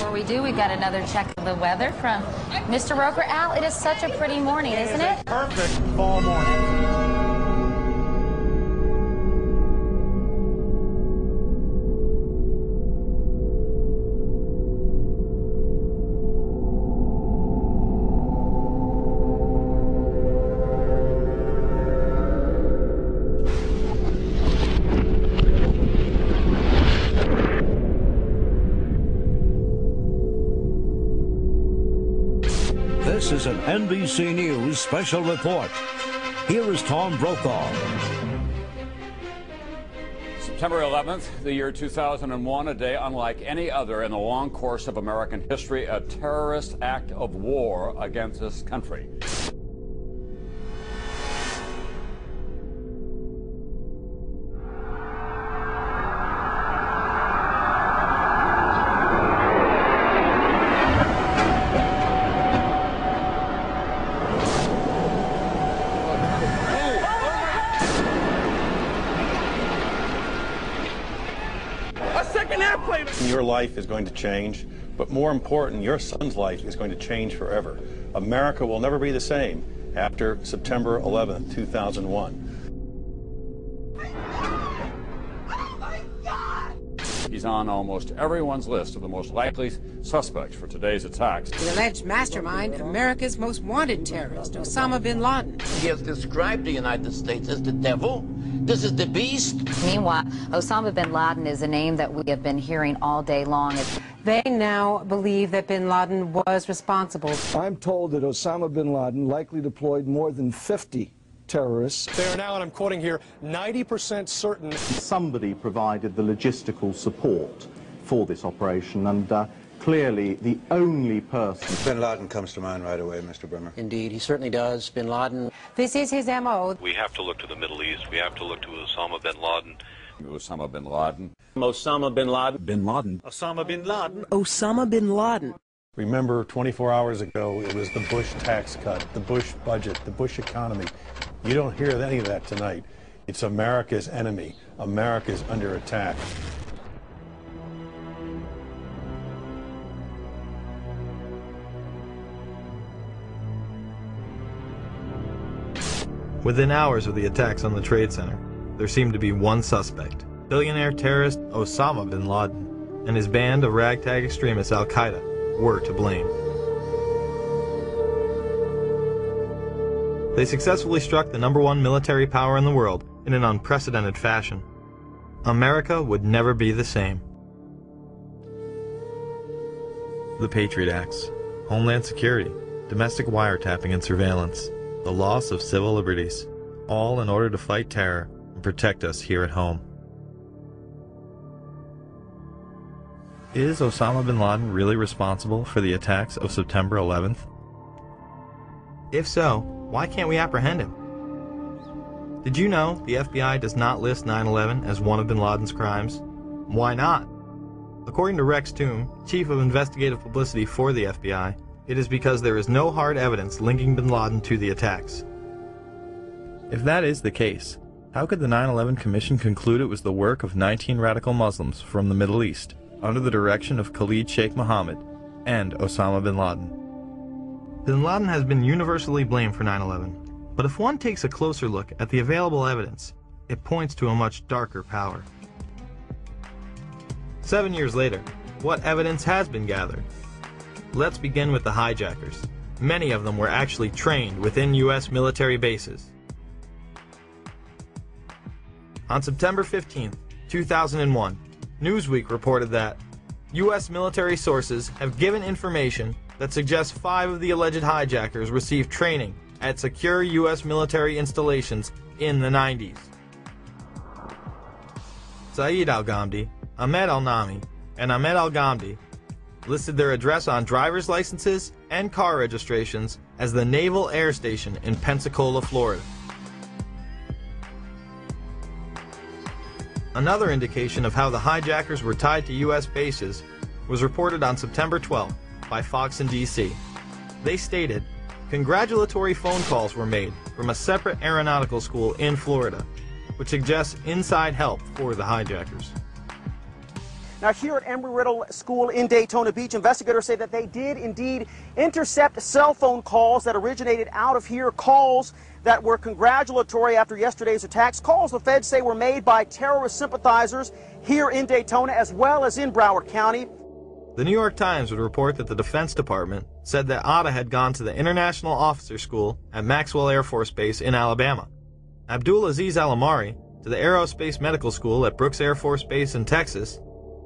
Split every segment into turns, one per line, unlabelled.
before we do, we've got another check of the weather from Mr. Roker. Al, it is such a pretty morning, isn't it?
Perfect fall morning.
This is an NBC News special report. Here is Tom Brokaw.
September 11th, the year 2001, a day unlike any other in the long course of American history, a terrorist act of war against this country.
Your life is going to change, but more important, your son's life is going to change forever. America will never be the same after September 11th, 2001.
He's on almost everyone's list of the most likely suspects for today's attacks.
The alleged mastermind, America's most wanted terrorist, Osama bin Laden.
He has described the United States as the devil. This is the beast.
Meanwhile, Osama bin Laden is a name that we have been hearing all day long.
They now believe that bin Laden was responsible.
I'm told that Osama bin Laden likely deployed more than 50 terrorists.
They are now, and I'm quoting here, 90% certain.
Somebody provided the logistical support for this operation, and clearly the only person.
Bin Laden comes to mind right away, Mr. Bermas.
Indeed, he certainly does. Bin Laden.
This is his M.O.
We have to look to the Middle East. We have to look to Osama bin Laden.
Osama bin Laden.
Osama bin Laden.
Bin Laden.
Osama bin Laden.
Osama bin Laden.
Remember, 24 hours ago, it was the Bush tax cut, the Bush budget, the Bush economy. You don't hear any of that tonight. It's America's enemy. America's under attack.
Within hours of the attacks on the Trade Center, there seemed to be one suspect. Billionaire terrorist Osama bin Laden and his band of ragtag extremists Al-Qaeda were to blame. They successfully struck the #1 military power in the world in an unprecedented fashion. America would never be the same. The Patriot Acts, Homeland Security, domestic wiretapping and surveillance, the loss of civil liberties, all in order to fight terror and protect us here at home. Is Osama bin Laden really responsible for the attacks of September 11th? If so, why can't we apprehend him? Did you know the FBI does not list 9/11 as one of bin Laden's crimes? Why not? According to Rex Toome, Chief of Investigative Publicity for the FBI, it is because there is no hard evidence linking bin Laden to the attacks. If that is the case, how could the 9/11 Commission conclude it was the work of 19 radical Muslims from the Middle East, under the direction of Khalid Sheikh Mohammed and Osama bin Laden? Bin Laden has been universally blamed for 9/11, but if one takes a closer look at the available evidence, it points to a much darker power. 7 years later, what evidence has been gathered? Let's begin with the hijackers. Many of them were actually trained within U.S. military bases. On September 15, 2001, Newsweek reported that U.S. military sources have given information that suggests 5 of the alleged hijackers received training at secure U.S. military installations in the 90s. Saeed al-Ghamdi, Ahmed al-Nami, and Ahmed al-Ghamdi listed their address on driver's licenses and car registrations as the Naval Air Station in Pensacola, Florida. Another indication of how the hijackers were tied to U.S. bases was reported on September 12th by Fox in D.C. They stated, congratulatory phone calls were made from a separate aeronautical school in Florida, which suggests inside help for the hijackers.
Now, here at Embry-Riddle School in Daytona Beach, investigators say that they did indeed intercept cell phone calls that originated out of here, calls that were congratulatory after yesterday's attacks, calls the feds say were made by terrorist sympathizers here in Daytona as well as in Broward County.
The New York Times would report that the Defense Department said that Atta had gone to the International Officer School at Maxwell Air Force Base in Alabama, Abdul Aziz Al-Amari to the Aerospace Medical School at Brooks Air Force Base in Texas,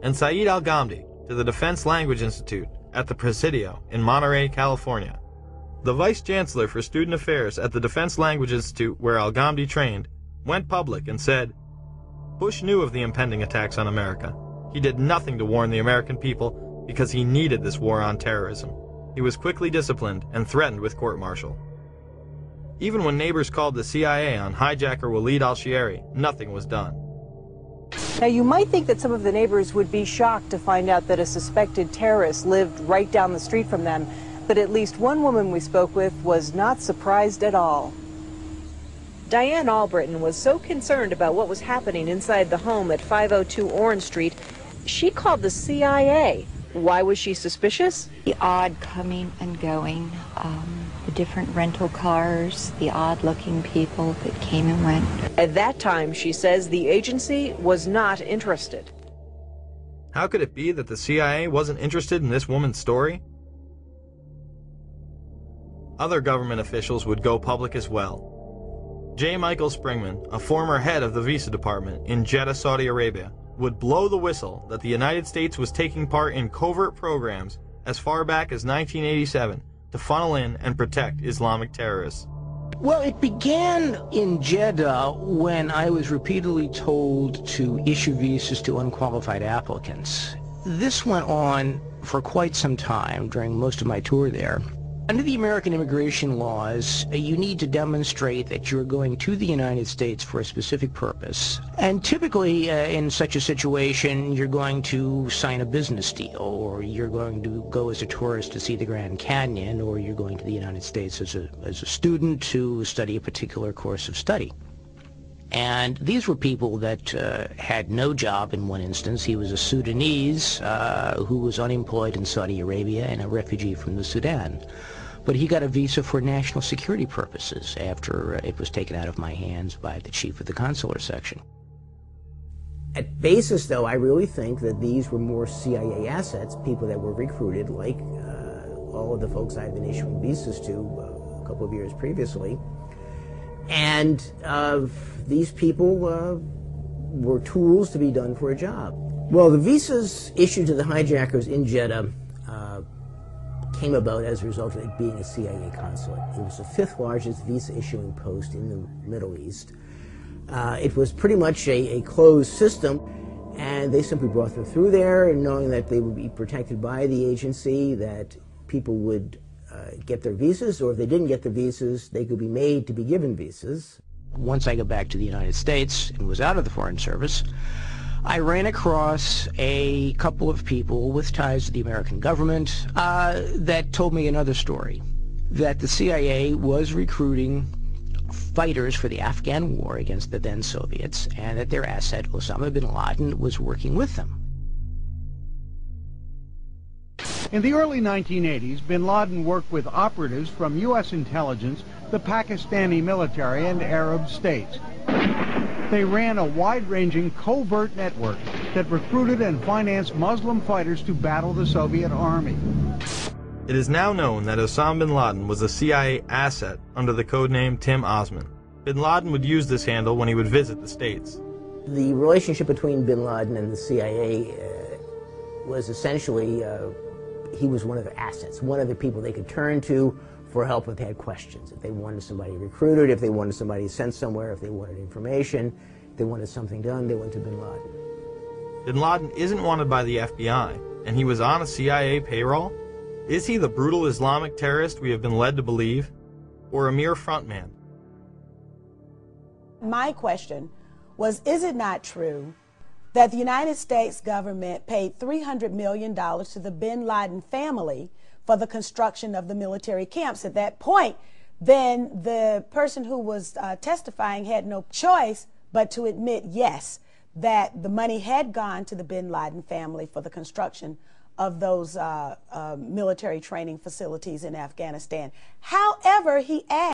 and Saeed Al-Ghamdi to the Defense Language Institute at the Presidio in Monterey, California. The Vice Chancellor for Student Affairs at the Defense Language Institute, where Al-Ghamdi trained, went public and said, "Bush knew of the impending attacks on America. He did nothing to warn the American people because he needed this war on terrorism. He was quickly disciplined and threatened with court-martial." Even when neighbors called the CIA on hijacker Walid al-Shiari, nothing was done.
Now, you might think that some of the neighbors would be shocked to find out that a suspected terrorist lived right down the street from them, but at least one woman we spoke with was not surprised at all. Diane Albritton was so concerned about what was happening inside the home at 502 Orange Street, she called the CIA. Why was she suspicious?
The odd coming and going, the different rental cars, the odd-looking people that came and went.
At that time, she says, the agency was not interested.
How could it be that the CIA wasn't interested in this woman's story? Other government officials would go public as well. J. Michael Springman, a former head of the Visa Department in Jeddah, Saudi Arabia, would blow the whistle that the United States was taking part in covert programs as far back as 1987 to funnel in and protect Islamic terrorists.
Well, it began in Jeddah when I was repeatedly told to issue visas to unqualified applicants. This went on for quite some time during most of my tour there. Under the American immigration laws, you need to demonstrate that you're going to the United States for a specific purpose. And typically, in such a situation, you're going to sign a business deal, or you're going to go as a tourist to see the Grand Canyon, or you're going to the United States as a student to study a particular course of study. And these were people that had no job in one instance. He was a Sudanese who was unemployed in Saudi Arabia and a refugee from the Sudan. But he got a visa for national security purposes after it was taken out of my hands by the chief of the consular section.
At basis, though, I really think that these were more CIA assets, people that were recruited, like all of the folks I've been issuing visas to a couple of years previously. And these people were tools to be done for a job. Well, the visas issued to the hijackers in Jeddah came about as a result of it being a CIA consulate. It was the 5th largest visa issuing post in the Middle East. It was pretty much a closed system, and they simply brought them through there, knowing that they would be protected by the agency, that people would get their visas, or if they didn't get the visas, they could be made to be given visas.
Once I got back to the United States and was out of the Foreign Service, I ran across a couple of people with ties to the American government that told me another story, that the CIA was recruiting fighters for the Afghan war against the then Soviets, and that their asset, Osama bin Laden, was working with them.
In the early 1980s, bin Laden worked with operatives from U.S. intelligence, the Pakistani military, and Arab states. They ran a wide-ranging covert network that recruited and financed Muslim fighters to battle the Soviet army.
It is now known that Osama bin Laden was a CIA asset under the codename Tim Osman. Bin Laden would use this handle when he would visit the States.
The relationship between bin Laden and the CIA was essentially he was one of their assets, one of the people they could turn to for help if they had questions. If they wanted somebody recruited, if they wanted somebody sent somewhere, if they wanted information, if they wanted something done, they went to bin Laden.
Bin Laden isn't wanted by the FBI, and he was on a CIA payroll? Is he the brutal Islamic terrorist we have been led to believe, or a mere frontman?
My question was, is it not true that the United States government paid $300 million to the bin Laden family for the construction of the military camps? At that point, then the person who was testifying had no choice but to admit, yes, that the money had gone to the bin Laden family for the construction of those military training facilities in Afghanistan. However, he added